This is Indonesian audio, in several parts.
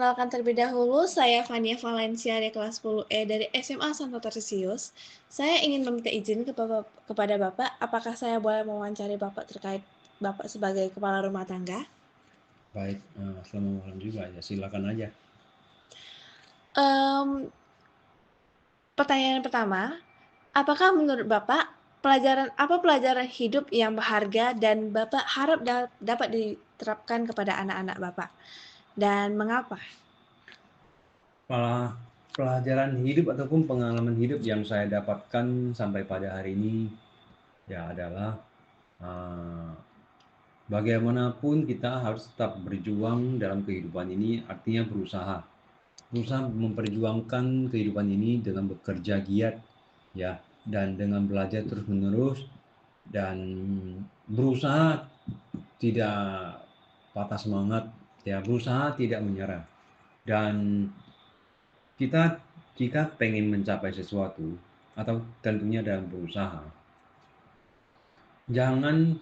Perkenalkan terlebih dahulu, saya Fania Valencia dari kelas 10E dari SMA Santo Tarsius. Saya ingin meminta izin kepada Bapak, apakah saya boleh mewawancari Bapak terkait Bapak sebagai kepala rumah tangga? Baik, selamat malam juga ya, silakan aja. Mmm, Pertanyaan pertama, apakah menurut Bapak, apa pelajaran hidup yang berharga dan Bapak harap dapat diterapkan kepada anak-anak Bapak, dan mengapa? Pelajaran hidup ataupun pengalaman hidup yang saya dapatkan sampai pada hari ini, ya adalah, eee, bagaimanapun kita harus tetap berjuang dalam kehidupan ini, artinya berusaha. Berusaha memperjuangkan kehidupan ini dengan bekerja giat, ya, dan dengan belajar terus-menerus dan berusaha tidak patah semangat, ya, berusaha tidak menyerah. Dan kita jika pengen mencapai sesuatu atau tentunya dalam berusaha, jangan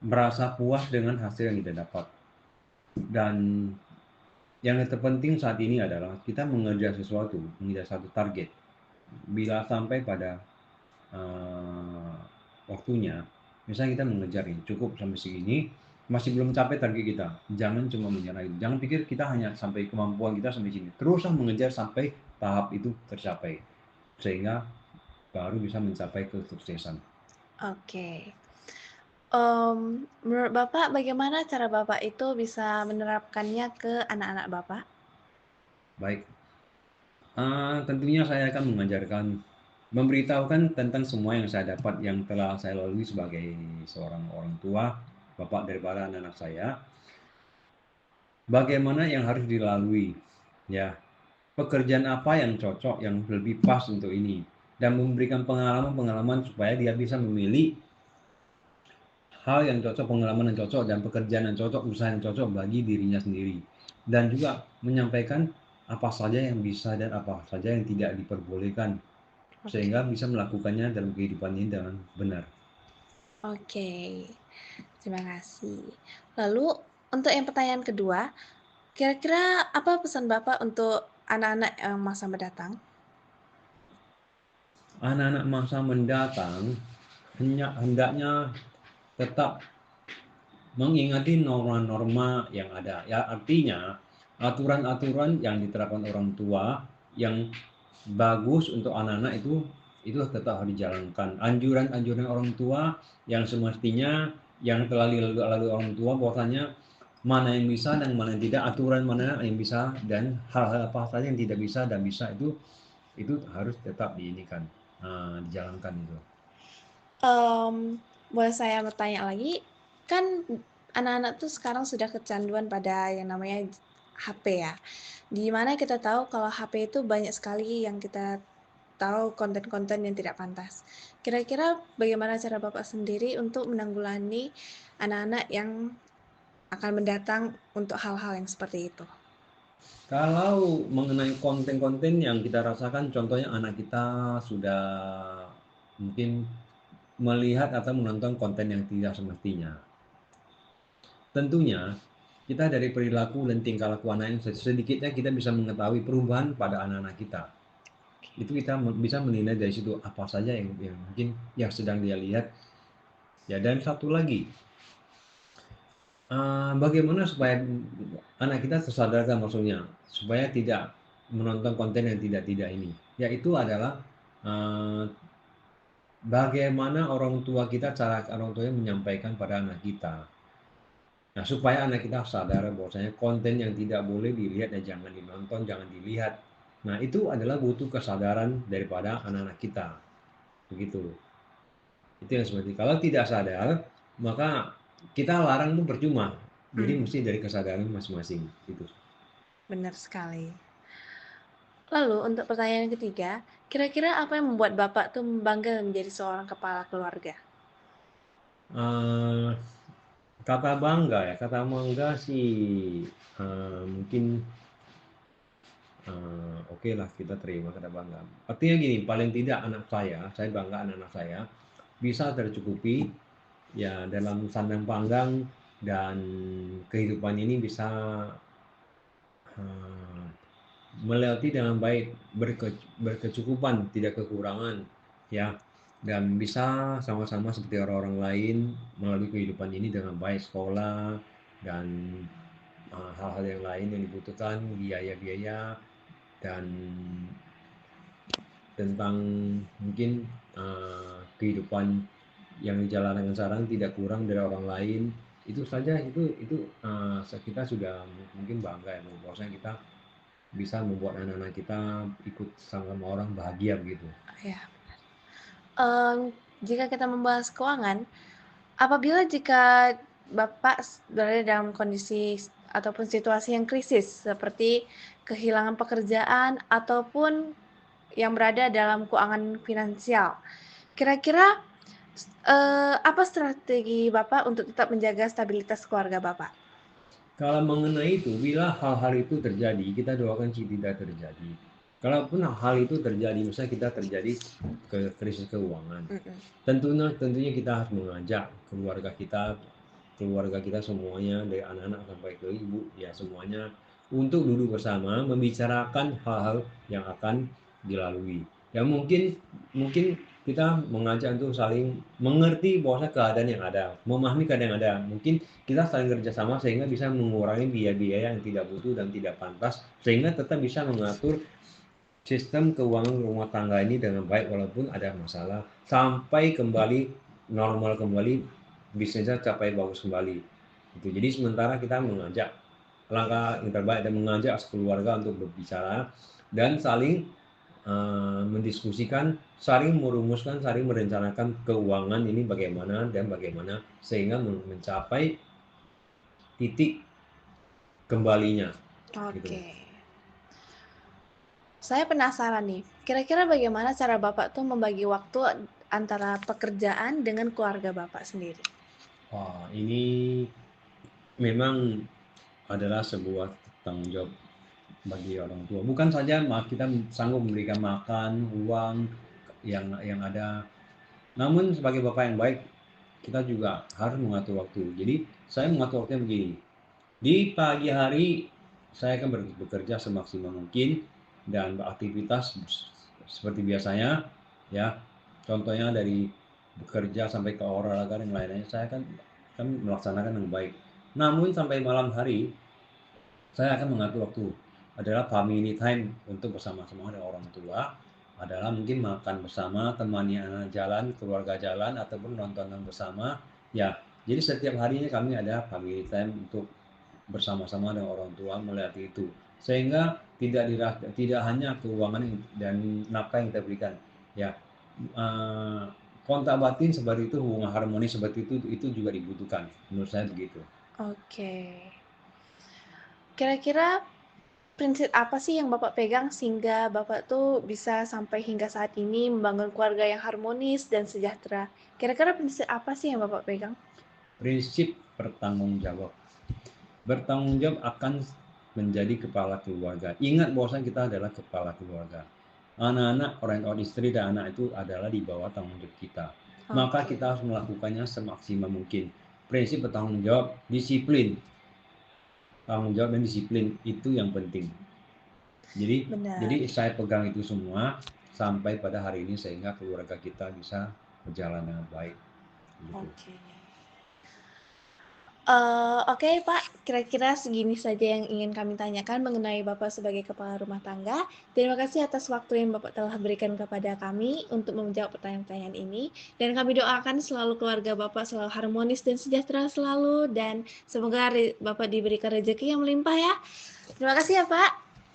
merasa puas dengan hasil yang kita dapat. Dan yang terpenting saat ini adalah kita mengejar sesuatu, mengejar satu target. Bila sampai pada uh, waktunya, misalnya kita mengejar ini cukup sampai segini, masih belum capai target kita, jangan cuma menyerah itu. Jangan pikir kita hanya sampai kemampuan kita sampai sini. Teruslah mengejar sampai tahap itu tercapai, sehingga baru bisa mencapai kesuksesan. Oke. Menurut Bapak bagaimana cara Bapak itu bisa menerapkannya ke anak-anak Bapak? Baik, tentunya saya akan mengajarkan, memberitahukan tentang semua yang saya dapat, yang telah saya lalui sebagai seorang orang tua, bapak daripada anak-anak saya, bagaimana yang harus dilalui, ya, pekerjaan apa yang cocok, yang lebih pas untuk ini, dan memberikan pengalaman-pengalaman supaya dia bisa memilih hal yang cocok, pengalaman yang cocok, dan pekerjaan yang cocok, usaha yang cocok bagi dirinya sendiri. Dan juga menyampaikan apa saja yang bisa dan apa saja yang tidak diperbolehkan, sehingga Oke. bisa melakukannya dalam kehidupan ini dengan benar. Oke, terima kasih. Lalu untuk yang pertanyaan kedua, kira-kira apa pesan Bapak untuk anak-anak yang masa mendatang? Anak-anak masa mendatang hendaknya tetap mengingati norma-norma yang ada. Ya, artinya aturan-aturan yang diterapkan orang tua yang bagus untuk anak-anak itu tetap harus dijalankan. Anjuran-anjuran orang tua yang semestinya yang telah dilalui orang tua, bahwasanya mana yang bisa dan mana yang tidak, aturan mana yang bisa dan hal-hal apa saja yang tidak bisa dan bisa, itu harus tetap dijalankan itu. Boleh saya bertanya lagi? Kan anak-anak tuh sekarang sudah kecanduan pada yang namanya HP ya, di mana kita tahu kalau HP itu banyak sekali yang kita tahu konten-konten yang tidak pantas. Kira-kira bagaimana cara Bapak sendiri untuk menanggulangi anak-anak yang akan mendatang untuk hal-hal yang seperti itu? Kalau mengenai konten-konten yang kita rasakan, contohnya anak kita sudah mungkin melihat atau menonton konten yang tidak semestinya. Tentunya kita dari perilaku dan tingkah laku anak yang sedikitnya kita bisa mengetahui perubahan pada anak-anak kita. Itu kita bisa menilai dari situ apa saja yang mungkin yang sedang dia lihat. Ya, dan satu lagi, bagaimana supaya anak kita tersadarkan, maksudnya supaya tidak menonton konten yang tidak-tidak ini. Yaitu adalah uh, bagaimana orang tua kita, cara orang tuanya menyampaikan pada anak kita. Nah, supaya anak kita sadar bahwasanya konten yang tidak boleh dilihat dan jangan dinonton, jangan dilihat. Nah, itu adalah butuh kesadaran daripada anak-anak kita. Begitu. Itu yang seperti kalau tidak sadar, maka kita larang itu percuma. Jadi Mmm, mesti dari kesadaran masing-masing gitu. benar sekali. Lalu untuk pertanyaan ketiga, kira-kira apa yang membuat Bapak tuh bangga menjadi seorang kepala keluarga? Eh, Kata bangga ya, kata bangga sih, mungkin oke lah kita terima kata bangga. Artinya gini, paling tidak saya bangga anak-anak saya bisa tercukupi ya dalam sandang pandang dan kehidupan ini bisa eee, melewati dengan baik, berkecukupan, tidak kekurangan, ya, dan bisa sama-sama seperti orang-orang lain melalui kehidupan ini dengan baik, sekolah dan hal-hal yang lain yang dibutuhkan, biaya-biaya, dan tentang mungkin kehidupan yang dijalankan sekarang tidak kurang dari orang lain. Itu saja, itu kita sudah mungkin bangga ya, bahwasanya kita bisa membuat anak-anak kita ikut sama orang bahagia begitu. Ya. Jika kita membahas keuangan, apabila jika Bapak berada dalam kondisi ataupun situasi yang krisis seperti kehilangan pekerjaan ataupun yang berada dalam keuangan finansial, kira-kira apa strategi Bapak untuk tetap menjaga stabilitas keluarga Bapak? Kalau mengenai itu, bila hal-hal itu terjadi, kita doakan tidak terjadi. Kalaupun hal itu terjadi, misalnya kita terjadi krisis keuangan, tentunya kita harus mengajak keluarga kita semuanya, dari anak-anak sampai ke ibu, ya semuanya, untuk duduk bersama membicarakan hal-hal yang akan dilalui. Ya mungkin kita mengajak untuk saling mengerti bahwa keadaan yang ada, memahami keadaan yang ada. Mungkin kita saling kerjasama sehingga bisa mengurangi biaya-biaya yang tidak butuh dan tidak pantas, sehingga tetap bisa mengatur sistem keuangan rumah tangga ini dengan baik walaupun ada masalah, sampai kembali normal kembali, bisnisnya capai bagus kembali. Itu. Jadi sementara kita mengajak, langkah yang terbaik dan mengajak keluarga untuk berbicara dan saling mendiskusikan, saling merumuskan, saling merencanakan keuangan ini bagaimana dan bagaimana sehingga mencapai titik kembalinya. Oke. Gitu. Saya penasaran nih, kira-kira bagaimana cara Bapak tuh membagi waktu antara pekerjaan dengan keluarga Bapak sendiri? Wah, ini memang adalah sebuah tanggung jawab bagi orang tua. Bukan saja kita sanggup memberikan makan, uang yang ada, namun sebagai bapak yang baik, kita juga harus mengatur waktu. Jadi saya mengatur waktunya begini. Di pagi hari saya akan bekerja semaksimal mungkin dan beraktivitas seperti biasanya, ya. Contohnya dari bekerja sampai ke olahraga dan lain-lainnya, saya akan melaksanakan dengan baik. Namun sampai malam hari saya akan mengatur waktu, adalah family time untuk bersama-sama dengan orang tua, adalah mungkin makan bersama, temani anak jalan, keluarga jalan, ataupun nonton bersama. Ya, jadi setiap harinya kami ada family time untuk bersama-sama dengan orang tua melihat itu, sehingga tidak hanya keuangan dan nafkah yang kita berikan, ya, kontak batin seperti itu, hubungan harmonis seperti itu juga dibutuhkan, menurut saya begitu. Oke. Kira-kira prinsip apa sih yang Bapak pegang sehingga Bapak tuh bisa sampai hingga saat ini membangun keluarga yang harmonis dan sejahtera? Kira-kira prinsip apa sih yang Bapak pegang? Prinsip bertanggung jawab. Bertanggung jawab akan menjadi kepala keluarga. Ingat bahwa kita adalah kepala keluarga. Anak-anak, orang istri dan anak itu adalah di bawah tanggung jawab kita. Maka kita harus melakukannya semaksimal mungkin. Prinsip bertanggung jawab, disiplin. Tanggung jawab dan disiplin itu yang penting. Jadi saya pegang itu semua sampai pada hari ini sehingga keluarga kita bisa berjalan dengan baik. Gitu. Oke Pak, kira-kira segini saja yang ingin kami tanyakan mengenai Bapak sebagai kepala rumah tangga. Terima kasih atas waktu yang Bapak telah berikan kepada kami untuk menjawab pertanyaan-pertanyaan ini. Dan kami doakan selalu keluarga Bapak selalu harmonis dan sejahtera selalu. Dan semoga Bapak diberikan rezeki yang melimpah ya. Terima kasih ya Pak.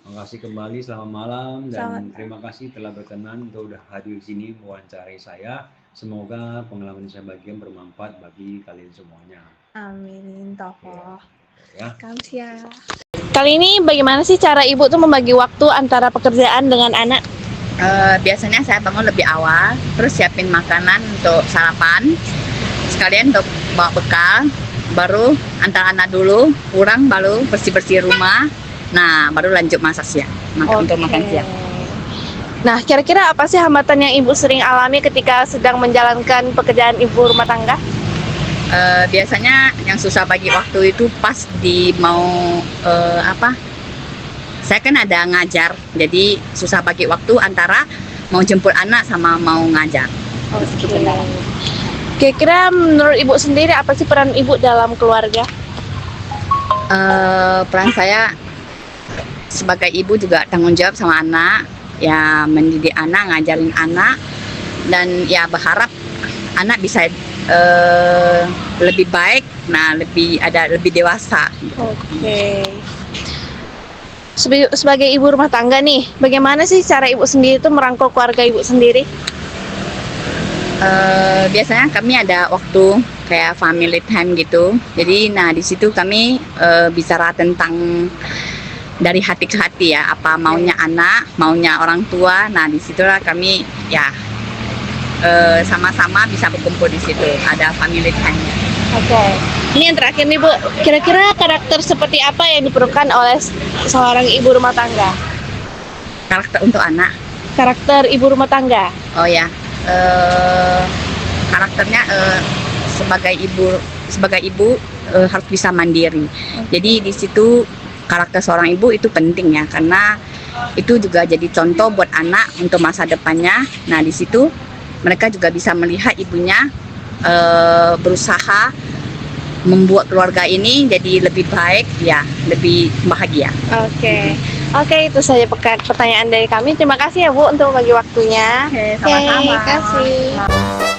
Terima kasih kembali, selamat malam. Dan terima kasih telah berkenan untuk hadir di sini mewawancarai saya. Semoga pengalaman saya bagian bermanfaat bagi kalian semuanya. Amin, tokoh. Ya. Kamsia. Kali ini bagaimana sih cara Ibu tuh membagi waktu antara pekerjaan dengan anak? Biasanya saya bangun lebih awal, terus siapin makanan untuk sarapan, sekalian untuk bawa bekal, baru antar anak dulu, pulang baru bersih-bersih rumah, nah baru lanjut masak siang, untuk makan siang. Nah, kira-kira apa sih hambatan yang Ibu sering alami ketika sedang menjalankan pekerjaan Ibu rumah tangga? Biasanya yang susah bagi waktu itu pas di mau Saya kan ada ngajar, jadi susah bagi waktu antara mau jemput anak sama mau ngajar. Oke. Kira-kira menurut Ibu sendiri apa sih peran Ibu dalam keluarga? Peran saya sebagai ibu juga tanggung jawab sama anak, ya mendidik anak, ngajarin anak, dan ya berharap anak bisa lebih baik, nah lebih dewasa. Oke. Sebagai ibu rumah tangga nih, bagaimana sih cara Ibu sendiri itu merangkul keluarga Ibu sendiri? Biasanya kami ada waktu kayak family time gitu. Jadi nah di situ kami bicara tentang dari hati ke hati ya, apa maunya anak, maunya orang tua. Nah di situlah kami ya sama-sama bisa berkumpul di situ. Ada family time-nya. Oke. Ini yang terakhir nih Bu, kira-kira karakter seperti apa yang diperlukan oleh seorang ibu rumah tangga? Karakter untuk anak. Karakter ibu rumah tangga. Oh ya, karakternya sebagai ibu harus bisa mandiri. Jadi di situ karakter seorang ibu itu penting ya, karena itu juga jadi contoh buat anak untuk masa depannya. Nah di situ mereka juga bisa melihat ibunya berusaha membuat keluarga ini jadi lebih baik, ya lebih bahagia. Oke. Oke, itu saja pertanyaan dari kami. Terima kasih ya Bu untuk bagi waktunya. Oke, sama-sama. Terima kasih.